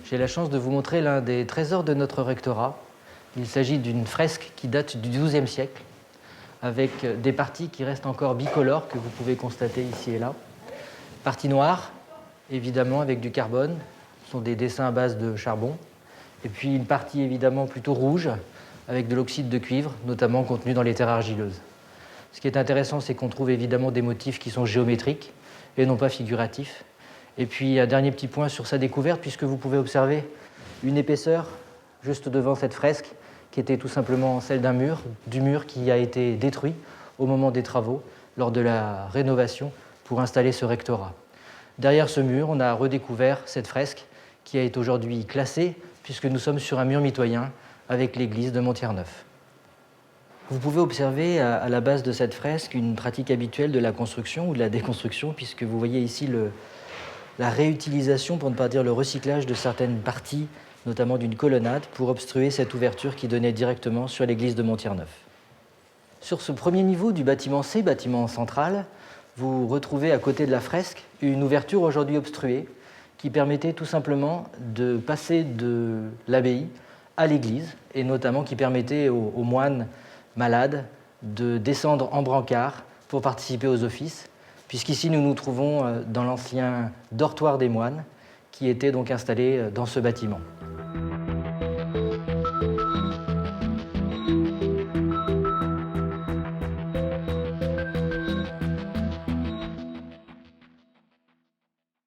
J'ai la chance de vous montrer l'un des trésors de notre rectorat. Il s'agit d'une fresque qui date du XIIe siècle, avec des parties qui restent encore bicolores, que vous pouvez constater ici et là. Partie noire, évidemment, avec du carbone. Ce sont des dessins à base de charbon. Et puis une partie évidemment plutôt rouge, avec de l'oxyde de cuivre, notamment contenu dans les terres argileuses. Ce qui est intéressant, c'est qu'on trouve évidemment des motifs qui sont géométriques et non pas figuratifs. Et puis un dernier petit point sur sa découverte, puisque vous pouvez observer une épaisseur juste devant cette fresque, qui était tout simplement celle du mur qui a été détruit au moment des travaux, lors de la rénovation pour installer ce rectorat. Derrière ce mur, on a redécouvert cette fresque qui est aujourd'hui classée, puisque nous sommes sur un mur mitoyen avec l'église de Montier-Neuf. Vous pouvez observer à la base de cette fresque une pratique habituelle de la construction ou de la déconstruction, puisque vous voyez ici la réutilisation, pour ne pas dire le recyclage de certaines parties, notamment d'une colonnade, pour obstruer cette ouverture qui donnait directement sur l'église de Montier-Neuf. Sur ce premier niveau du bâtiment C, bâtiment central, vous retrouvez à côté de la fresque une ouverture aujourd'hui obstruée qui permettait tout simplement de passer de l'abbaye à l'église, et notamment qui permettait aux moines malades de descendre en brancard pour participer aux offices, puisqu'ici nous nous trouvons dans l'ancien dortoir des moines qui était donc installé dans ce bâtiment.